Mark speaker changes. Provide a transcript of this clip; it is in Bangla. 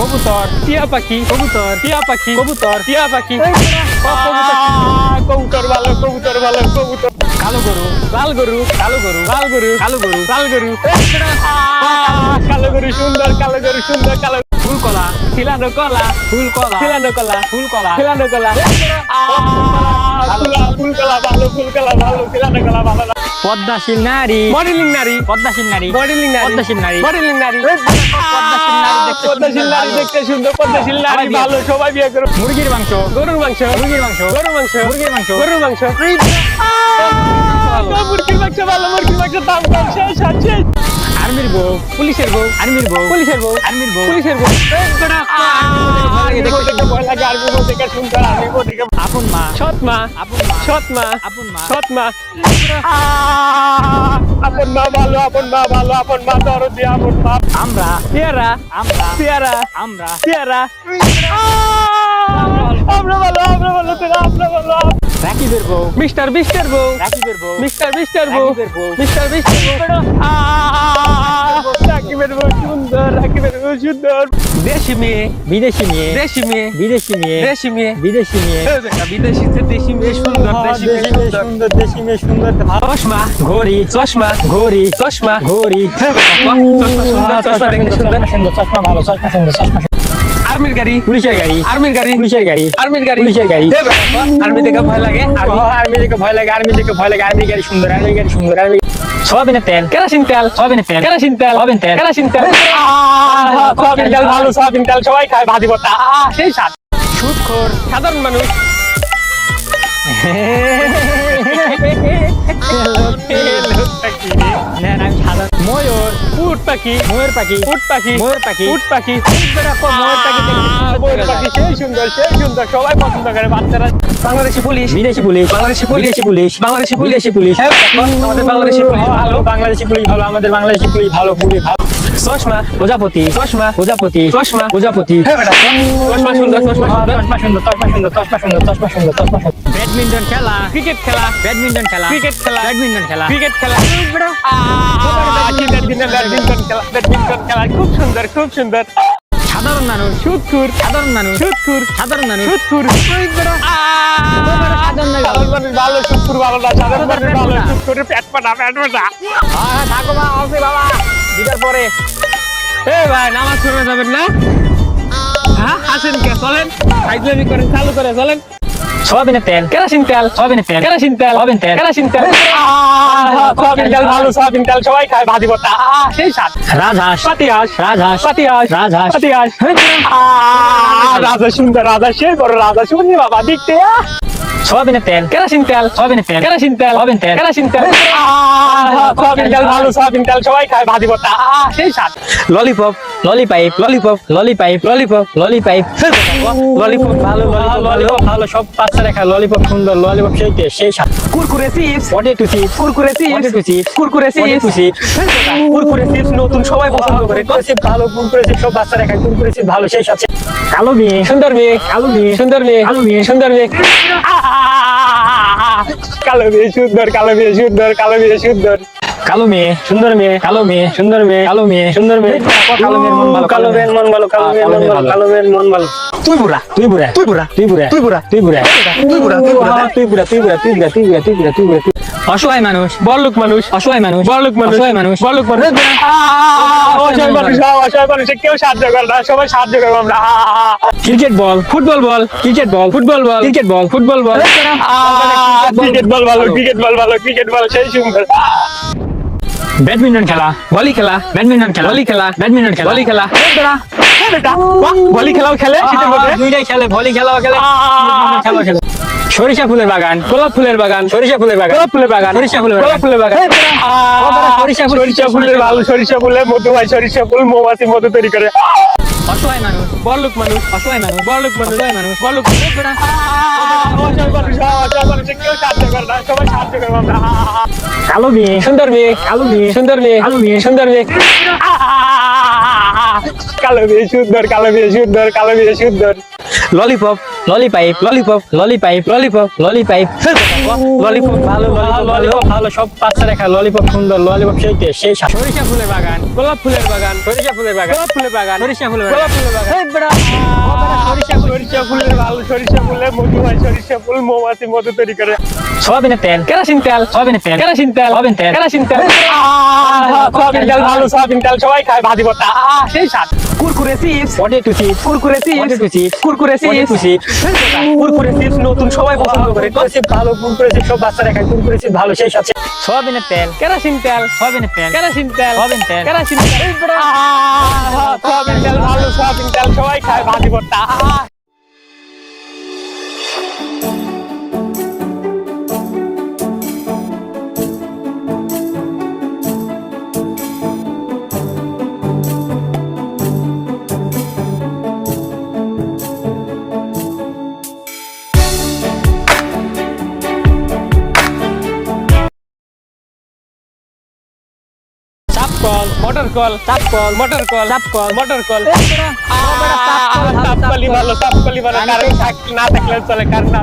Speaker 1: কবুতর, টিয়া পাখি, কবুতর, টিয়া পাখি, কবুতর, টিয়া পাখি, কবুতর ভালো, কবুতর ভালো, কবুতর। কালো গরু, লাল গরু, কালো গরু, লাল গরু, কালো গরু, লাল গরু, কালো গরু সুন্দর, কালো গরু সুন্দর, কালো ফুল কলা, খিলানো কলা, ফুল কলা, খিলানো কলা, ফুল কলা, খিলানো কলা, ফুল কলা ভালো, ফুল কলা ভালো, খিলানো কলা ভালো। পদ্মাশীল নারী, মডেলিং নারী, পদ্মাশীল নারী, মডেলিং নারী, পদ্মাশীল নারী, মডেলিং নারী, পদ্মাশীল নারী দেখতে সুন্দর, পদ্মাশীল নারী ভালো, সবাই বিয়ে করো। মুরগির মাংস, গরুর মাংস, মুরগির মাংস, গরুর মাংস, মুরগির মাংস, গরুর মাংস, মুরগির মাংস ভালো, মুরগির মাংস দাম কম, শেষ আছে। আর্মির বউ, পুলিশের বউ, আর্মির বউ, পুলিশের বউ, আর্মির বউ, পুলিশের বউ। ভয় লাগে আর্মির বউ দেখে সুন্দর, আর্মির বউ দেখে আপন মা, সৎ মা, আপন মা, সৎ মা, আপন মা, সৎ মা, আপন মা ভালো, আপন মা ভালো, আপন মা দরদি, আপন মা। আমরা পেয়ারা, আমরা পেয়ারা, আমরা পেয়ারা, আমরা ভালো, আমরা ভালো, আমরা ভালো। রাকিবের বউ, মিস্টার বিস্টার বউ, রাকিবের বউ, মিস্টার বিস্টার বউ, মিস্টার বিস্টার বউ, রাকিবের বউ সুন্দর, রাকিবের বউ সুন্দর। দেশি মেয়ে, বিদেশি মেয়ে, দেশি মেয়ে, বিদেশি মেয়ে, দেশি মেয়ে, বিদেশি মেয়ে, বিদেশি দেশি মেয়ে সুন্দর, দেশি মেয়ে সুন্দর, দেশি মেয়ে সুন্দর। চশমা, ঘড়ি, চশমা, ঘড়ি, চশমা, ঘড়ি, চশমা সুন্দর, চশমা দেখতে সুন্দর, সুন্দর চশমা ভালো, চশমা সুন্দর, চশমা। আর্মির গাড়ি, পুলিশের গাড়ি, আর্মির গাড়ি, পুলিশের গাড়ি, আর্মির গাড়ি, পুলিশের গাড়ি। আর্মি দেখে ভয় লাগে, আর্মি দেখে ভয় লাগে, আর্মি দেখে ভয় লাগে। আর্মি গাড়ি সুন্দর, আর্মি গাড়ি সুন্দর, আর্মি। সয়াবিনের তেল, কেরোসিন তেল, সয়াবিনের তেল, কেরোসিন তেল, সয়াবিন তেল, কেরোসিন তেল, সয়াবিন তেল ভালো, সয়াবিন তেল সবাই খায়, ভাজি ভর্তা সেই স্বাদ। সুদখোর সাধারণ মানুষ, ময়ূর, উট পাখি, ময়ূর পাখি, উট পাখি, ময়ূর পাখি, উট পাখি, ময়ূর পাখি, ময়ূর পাখি সেই সুন্দর, সেই সুন্দর, সবাই পছন্দ করে বাচ্চারা। বাংলাদেশি পুলিশ, বিদেশি পুলিশ, বাংলাদেশি বিদেশি পুলিশ, বাংলাদেশি বিদেশি পুলিশ। আমাদের বাংলাদেশি পুলিশ ভালো, বাংলাদেশি পুলিশ ভালো, আমাদের বাংলাদেশি পুলিশ ভালো, খুবই ভালো। চশমা প্রজাপতি, চশমা প্রজাপতি, চশমা প্রজাপতি, চশমা সুন্দর, চশমা সুন্দর, চশমা সুন্দর, চশমা সুন্দর, চশমা সুন্দর, চশমা সুন্দর, চশমা সুন্দর। ব্যাডমিন্টন খেলা, ক্রিকেট খেলা, ব্যাডমিন্টন খেলা, ক্রিকেট খেলা, ব্যাডমিন্টন খেলা, ক্রিকেট খেলা, ব্যাডমিন্টন খেলা, ব্যাডমিন্টন খেলা খুব সুন্দর, খুব সুন্দর। সাধারণ মানুষ, সুদখোর, সাধারণ মানুষ, সুদখোর, সাধারণ মানুষ, সুদখোর, সাধারণ মানুষ ভালো, সুদখোর ভালো না, সাধারণ মানুষ ভালো, সুদখোরের পেট পাটা, পেট পাটা। থাকো মা, আসি বাবা, দিদার পরে। এ ভাই নামাজ পড়ে যাবেন না? হ্যাঁ আসেন কে, চলেন, সাইকেল করেন, চালু করে চলেন। সয়াবিনের তেল, কেরোসিন তেল, সয়াবিনের তেল, কেরোসিন তেল, সয়াবিন তেল, কেরোসিন তেল, সয়াবিন তেল ভালো, সয়াবিন তেল সবাই খায়, ভাজি ভর্তা সেই স্বাদ। রাজহাঁস, পাতিহাঁস, রাজহাঁস, পাতিহাঁস, রাজহাঁস, পাতিহাঁস, রাজা সুন্দর, রাজা সে বড়, রাজা সুন্দর বাবা দেখতে। সয়াবিনের তেল, কেরোসিন তেল, সয়াবিনের তেল, কেরোসিন তেল, সয়াবিন তেল, কেরোসিন তেল, সয়াবিন তেল ভালো, সয়াবিন তেল সবাই খায়, ভাজি ভর্তা সেই স্বাদ। ললিপপ, ললিপাইপ, ললিপপ, ললিপাইপ, ললিপপ, ললিপাইপ, ললিপপ ভালো, ললিপপ ভালো, সব বাচ্চারা খায় ললিপপ সুন্দর, ললিপপ সেই টেস্ট, সেই স্বাদ। Kurkure chips, potato chips, Kurkure chips, potato chips, Kurkure chips, Kurkure chips নতুন সবাই পছন্দ করে, কুরকুরে চিপস ভালো, কুরকুরে চিপস সব বাচ্চারা খায়, কুরকুরে চিপস ভালো সেই স্বাদ। কালো মেয়ে, সুন্দর মেয়ে, কালো মেয়ে, সুন্দর মেয়ে, কালো মেয়ে, সুন্দর মেয়ে, কালো মেয়ে সুন্দর, কালো মেয়ে সুন্দর, কালো মেয়ে সুন্দর, কালো মেয়ে সুন্দর মেয়ে, কালো মেয়ে সুন্দর মেয়ে, কালো মেয়ে সুন্দর মেয়ে, কালো মেয়ের মন ভালো, কালো মেয়ের মন ভালো, কালো মেয়ের মন ভালো, কালো মেয়ের মন ভালো। তুই বুড়া, তুই বুড়া, তুই বুড়া, তুই বুড়া, তুই বুড়া, তুই বুড়া, তুই বুড়া, তুই বুড়া, তুই বুড়া, তুই বুড়া, তুই বুড়া, তুই বুড়া, তুই বুড়া, তুই বুড়া। অসহায় মানুষ, বড়লোক মানুষ, অসহায় মানুষ, বড়লোক মানুষ, অসহায় মানুষ, বড়লোক মানুষ, অসহায় মানুষ, অসহায় মানুষে কেউ সাহায্য করে না, সবাই সাহায্য করবো আমরা। ক্রিকেট বল, ফুটবল বল, ক্রিকেট বল, ফুটবল বল, ক্রিকেট বল, ফুটবল বল, ক্রিকেট বল ভালো, ক্রিকেট বল ভালো, ক্রিকেট বল সেই সুন্দর। ব্যাডমিন্টন খেলা, ভলি খেলা, ব্যাডমিন্টন খেলা, ভলি খেলা, ব্যাডমিন্টন খেলা, ভলি খেলা, ভলি খেলাও খেলে, দুইটাই খেলে, ভলি খেলাও খেলে, খেলা খেলে। সরিষা ফুলের বাগান, গোলাপ ফুলের বাগান, সরিষা ফুলের বাগান, গোলাপ ফুলের বাগান, সরিষা ফুলের, গোলাপ ফুলের বাগান, সরিষা ফুল, সরিষা ফুলের ভালো, সরিষা ফুলে মধু হয়, সরিষা ফুল মৌমাছি মধু তৈরি করে। অসহায় মানুষ, বড়লোক মানুষ, অসহায় মানুষ, বড়লোক মানুষ, অসহায় মানুষ, বড়লোক মানুষ, অসহায় মানুষ, অসহায় মানুষে কেউ সাহায্য করে না, সবাই সাহায্য করবো আমরা। কালো মেয়ে, সুন্দর মেয়ে, কালো মেয়ে, সুন্দর মেয়ে, কালো মেয়ে, সুন্দর মেয়ে, কালো মেয়ে সুন্দর, কালো মেয়ে সুন্দর, কালো মেয়ে সুন্দর। ললিপপ, ললিপাইপ, ললিপপ, ললিপাইপ, ললিপপ, ললিপাইপ, ললিপপ ভালো, ললিপপ ভালো, সব বাচ্চারা খায় ললিপপ সুন্দর, ললিপপ সেই টেস্ট, সেই স্বাদ। সরিষা ফুলের বাগান, গোলাপ ফুলের বাগান, সরিষা ফুলের বাগান, গোলাপ ফুলের বাগান, সরিষা ফুলের বাগান, গোলাপ ফুলের বাগান। ফুলের ভালো, সরিষা ফুলের মধু হয়, সরিষা ফুল মৌমাছি মধু তৈরি করে। সয়াবিনের তেল, কেরোসিন তেল, সয়াবিনের তেল, কেরোসিন তেল, সয়াবিন তেল, কেরোসিন তেল। সয়াবিন তেল ভালো, সয়াবিন তেল সবাই খায়, ভাজি ভর্তা সেই স্বাদ। Kurkure chips, potato chips, Kurkure chips, potato chips, Kurkure chips, Kurkure chips নতুন সবাই পছন্দ করে। কুরকুরে চিপস ভালো, কুরকুরে চিপস সব বাচ্চারা খায়, কুরকুরে চিপস ভালো সেই স্বাদ। সয়াবিনের তেল, কেরোসিন তেল, সয়াবিনের তেল, কেরোসিন তেল, সয়াবিন তেল, কেরোসিন তেল। সয়াবিন তেল ভালো, সয়াবিন তেল সবাই খায়, ভাজি ভর্তা। চাপকল, মটর কল, চাপকল, মটর কল, চাপকল, মটর কল। চাপকলি ভালো, চাপকলি ভালো, কারণ না থাকলে চলে, কারণ না